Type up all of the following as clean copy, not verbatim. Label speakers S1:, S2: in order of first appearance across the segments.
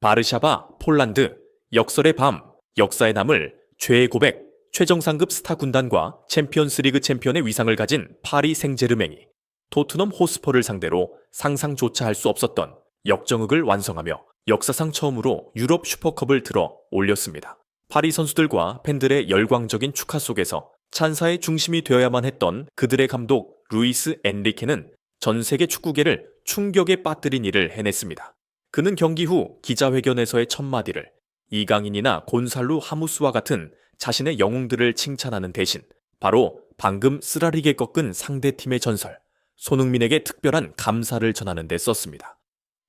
S1: 바르샤바, 폴란드, 역설의 밤, 역사에 남을 최애 고백, 최정상급 스타 군단과 챔피언스리그 챔피언의 위상을 가진 파리 생제르맹이 토트넘 호스퍼를 상대로 상상조차 할 수 없었던 역정극을 완성하며 역사상 처음으로 유럽 슈퍼컵을 들어 올렸습니다. 파리 선수들과 팬들의 열광적인 축하 속에서 찬사의 중심이 되어야만 했던 그들의 감독 루이스 엔리케는 전 세계 축구계를 충격에 빠뜨린 일을 해냈습니다. 그는 경기 후 기자회견에서의 첫 마디를 이강인이나 곤살루 하무스와 같은 자신의 영웅들을 칭찬하는 대신 바로 방금 쓰라리게 꺾은 상대팀의 전설 손흥민에게 특별한 감사를 전하는 데 썼습니다.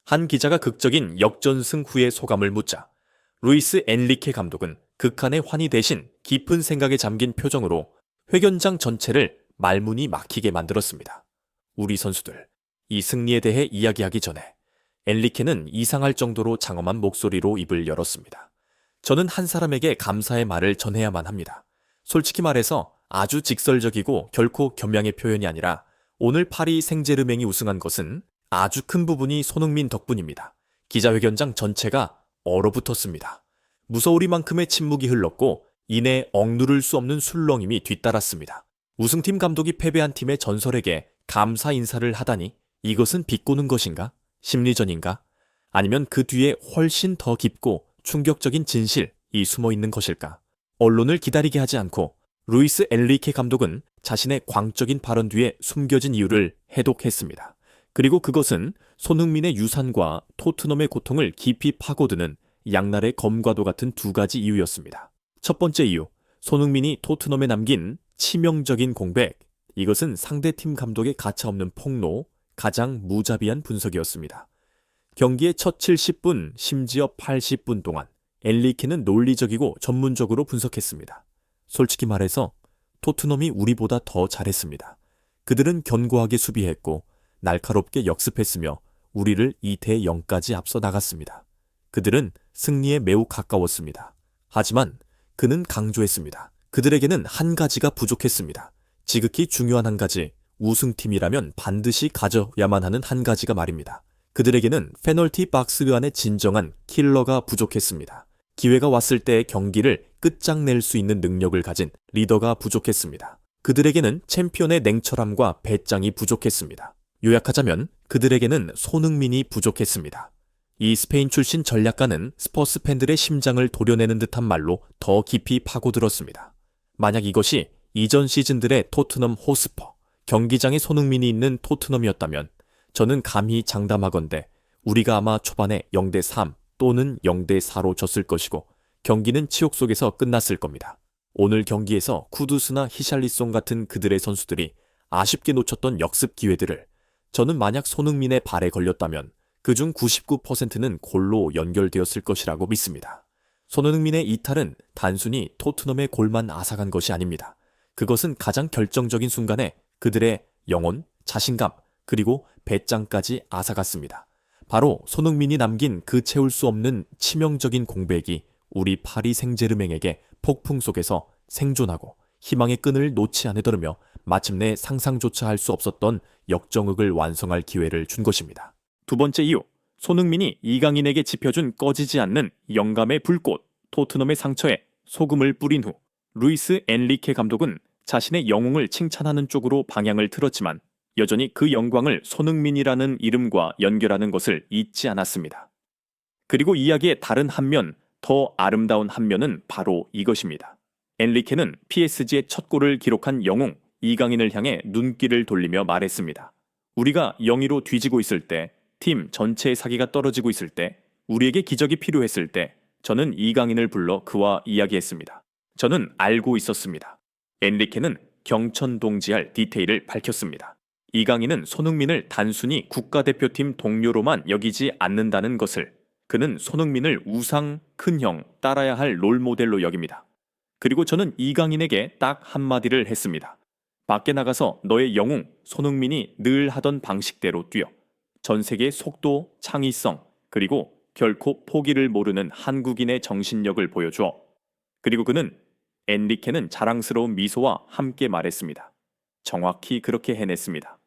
S1: 한 기자가 극적인 역전승 후의 소감을 묻자 루이스 엔리케 감독은 극한의 환희 대신 깊은 생각에 잠긴 표정으로 회견장 전체를 말문이 막히게 만들었습니다. 우리 선수들, 이 승리에 대해 이야기하기 전에 엔리케는 이상할 정도로 장엄한 목소리로 입을 열었습니다. 저는 한 사람에게 감사의 말을 전해야만 합니다. 솔직히 말해서 아주 직설적이고 결코 겸양의 표현이 아니라 오늘 파리 생제르맹이 우승한 것은 아주 큰 부분이 손흥민 덕분입니다. 기자회견장 전체가 얼어붙었습니다. 무서우리만큼의 침묵이 흘렀고 이내 억누를 수 없는 술렁임이 뒤따랐습니다. 우승팀 감독이 패배한 팀의 전설에게 감사 인사를 하다니 이것은 비꼬는 것인가? 심리전인가? 아니면 그 뒤에 훨씬 더 깊고 충격적인 진실이 숨어 있는 것일까? 언론을 기다리게 하지 않고 루이스 엔리케 감독은 자신의 광적인 발언 뒤에 숨겨진 이유를 해독했습니다. 그리고 그것은 손흥민의 유산과 토트넘의 고통을 깊이 파고드는 양날의 검과도 같은 두 가지 이유였습니다. 첫 번째 이유, 손흥민이 토트넘에 남긴 치명적인 공백. 이것은 상대팀 감독의 가차없는 폭로, 가장 무자비한 분석이었습니다. 경기의 첫 70분, 심지어 80분 동안 엔리케는 논리적이고 전문적으로 분석했습니다. 솔직히 말해서 토트넘이 우리보다 더 잘했습니다. 그들은 견고하게 수비했고 날카롭게 역습했으며 우리를 2대0까지 앞서 나갔습니다. 그들은 승리에 매우 가까웠습니다. 하지만 그는 강조했습니다. 그들에게는 한 가지가 부족했습니다. 지극히 중요한 한 가지, 우승팀이라면 반드시 가져야만 하는 한 가지가 말입니다. 그들에게는 페널티 박스 안의 진정한 킬러가 부족했습니다. 기회가 왔을 때 경기를 끝장낼 수 있는 능력을 가진 리더가 부족했습니다. 그들에게는 챔피언의 냉철함과 배짱이 부족했습니다. 요약하자면 그들에게는 손흥민이 부족했습니다. 이 스페인 출신 전략가는 스퍼스 팬들의 심장을 도려내는 듯한 말로 더 깊이 파고들었습니다. 만약 이것이 이전 시즌들의 토트넘 호스퍼, 경기장에 손흥민이 있는 토트넘이었다면 저는 감히 장담하건대 우리가 아마 초반에 0대3 또는 0대4로 졌을 것이고 경기는 치욕 속에서 끝났을 겁니다. 오늘 경기에서 쿠두스나 히샬리송 같은 그들의 선수들이 아쉽게 놓쳤던 역습 기회들을 저는 만약 손흥민의 발에 걸렸다면 그중 99%는 골로 연결되었을 것이라고 믿습니다. 손흥민의 이탈은 단순히 토트넘의 골만 앗아간 것이 아닙니다. 그것은 가장 결정적인 순간에 그들의 영혼, 자신감, 그리고 배짱까지 앗아갔습니다. 바로 손흥민이 남긴 그 채울 수 없는 치명적인 공백이 우리 파리 생제르맹에게 폭풍 속에서 생존하고 희망의 끈을 놓지 않으려며 마침내 상상조차 할 수 없었던 역정극을 완성할 기회를 준 것입니다. 두 번째 이유, 손흥민이 이강인에게 지펴준 꺼지지 않는 영감의 불꽃, 토트넘의 상처에 소금을 뿌린 후 루이스 엔리케 감독은 자신의 영웅을 칭찬하는 쪽으로 방향을 틀었지만 여전히 그 영광을 손흥민이라는 이름과 연결하는 것을 잊지 않았습니다. 그리고 이야기의 다른 한 면, 더 아름다운 한 면은 바로 이것입니다. 엔리케는 PSG의 첫 골을 기록한 영웅 이강인을 향해 눈길을 돌리며 말했습니다. 우리가 0-2로 뒤지고 있을 때, 팀 전체의 사기가 떨어지고 있을 때, 우리에게 기적이 필요했을 때 저는 이강인을 불러 그와 이야기했습니다. 저는 알고 있었습니다. 엔리케는 경천동지할 디테일을 밝혔습니다. 이강인은 손흥민을 단순히 국가대표팀 동료로만 여기지 않는다는 것을, 그는 손흥민을 우상, 큰형, 따라야 할 롤모델로 여깁니다. 그리고 저는 이강인에게 딱 한마디를 했습니다. 밖에 나가서 너의 영웅 손흥민이 늘 하던 방식대로 뛰어 전 세계의 속도, 창의성, 그리고 결코 포기를 모르는 한국인의 정신력을 보여주어. 그리고 엔리케는 자랑스러운 미소와 함께 말했습니다. 정확히 그렇게 해냈습니다.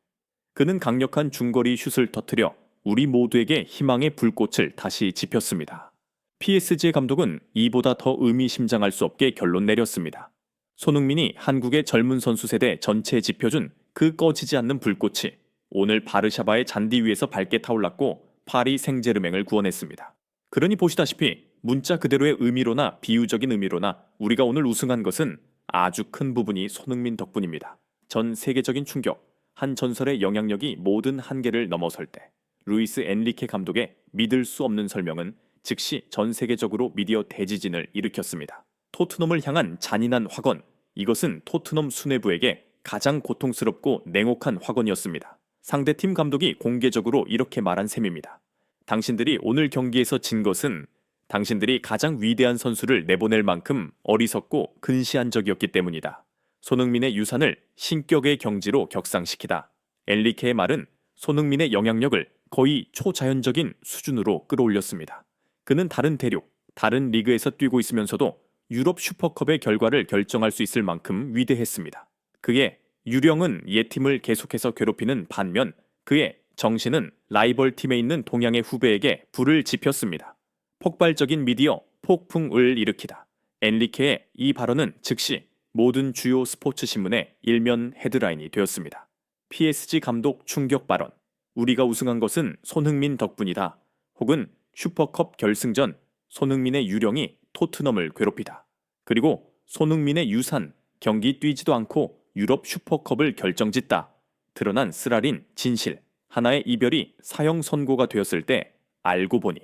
S1: 그는 강력한 중거리 슛을 터뜨려 우리 모두에게 희망의 불꽃을 다시 지폈습니다. PSG 감독은 이보다 더 의미심장할 수 없게 결론 내렸습니다. 손흥민이 한국의 젊은 선수 세대 전체에 지펴준 그 꺼지지 않는 불꽃이 오늘 바르샤바의 잔디 위에서 밝게 타올랐고 파리 생제르맹을 구원했습니다. 그러니 보시다시피 문자 그대로의 의미로나 비유적인 의미로나 우리가 오늘 우승한 것은 아주 큰 부분이 손흥민 덕분입니다. 전 세계적인 충격, 한 전설의 영향력이 모든 한계를 넘어설 때 루이스 엔리케 감독의 믿을 수 없는 설명은 즉시 전 세계적으로 미디어 대지진을 일으켰습니다. 토트넘을 향한 잔인한 확언, 이것은 토트넘 수뇌부에게 가장 고통스럽고 냉혹한 확언이었습니다. 상대팀 감독이 공개적으로 이렇게 말한 셈입니다. 당신들이 오늘 경기에서 진 것은 당신들이 가장 위대한 선수를 내보낼 만큼 어리석고 근시한 적이었기 때문이다. 손흥민의 유산을 신격의 경지로 격상시키다. 엔리케의 말은 손흥민의 영향력을 거의 초자연적인 수준으로 끌어올렸습니다. 그는 다른 대륙, 다른 리그에서 뛰고 있으면서도 유럽 슈퍼컵의 결과를 결정할 수 있을 만큼 위대했습니다. 그의 유령은 옛팀을 계속해서 괴롭히는 반면 그의 정신은 라이벌 팀에 있는 동양의 후배에게 불을 지폈습니다. 폭발적인 미디어 폭풍을 일으키다. 엔리케의 이 발언은 즉시 모든 주요 스포츠 신문의 일면 헤드라인이 되었습니다. PSG 감독 충격 발언. 우리가 우승한 것은 손흥민 덕분이다. 혹은 슈퍼컵 결승전 손흥민의 유령이 토트넘을 괴롭히다. 그리고 손흥민의 유산, 경기 뛰지도 않고 유럽 슈퍼컵을 결정짓다. 드러난 쓰라린 진실. 하나의 이별이 사형 선고가 되었을 때 알고 보니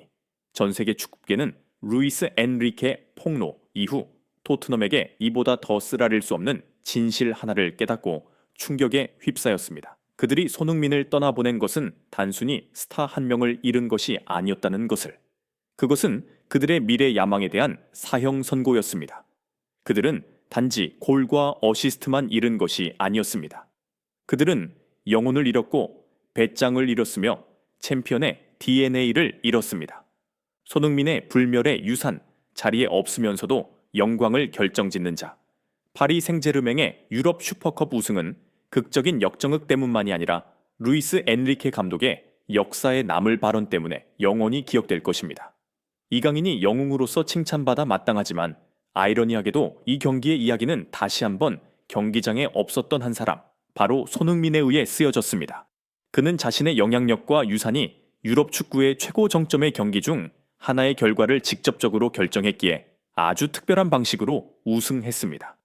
S1: 전 세계 축구계는 루이스 엔리케 폭로 이후 토트넘에게 이보다 더 쓰라릴 수 없는 진실 하나를 깨닫고 충격에 휩싸였습니다. 그들이 손흥민을 떠나보낸 것은 단순히 스타 한 명을 잃은 것이 아니었다는 것을. 그것은 그들의 미래 야망에 대한 사형 선고였습니다. 그들은 단지 골과 어시스트만 잃은 것이 아니었습니다. 그들은 영혼을 잃었고 배짱을 잃었으며 챔피언의 DNA를 잃었습니다. 손흥민의 불멸의 유산, 자리에 없으면서도 영광을 결정짓는 자. 파리 생제르맹의 유럽 슈퍼컵 우승은 극적인 역정극 때문만이 아니라 루이스 엔리케 감독의 역사에 남을 발언 때문에 영원히 기억될 것입니다. 이강인이 영웅으로서 칭찬받아 마땅하지만 아이러니하게도 이 경기의 이야기는 다시 한번 경기장에 없었던 한 사람, 바로 손흥민에 의해 쓰여졌습니다. 그는 자신의 영향력과 유산이 유럽 축구의 최고 정점의 경기 중 하나의 결과를 직접적으로 결정했기에 아주 특별한 방식으로 우승했습니다.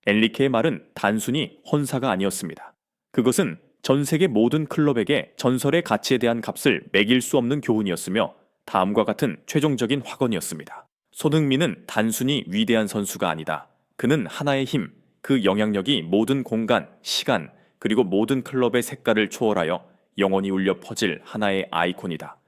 S1: 엔리케의 말은 단순히 헌사가 아니었습니다. 그것은 전 세계 모든 클럽에게 전설의 가치에 대한 값을 매길 수 없는 교훈이었으며 다음과 같은 최종적인 확언이었습니다. 손흥민은 단순히 위대한 선수가 아니다. 그는 하나의 힘, 그 영향력이 모든 공간, 시간, 그리고 모든 클럽의 색깔을 초월하여 영원히 울려 퍼질 하나의 아이콘이다.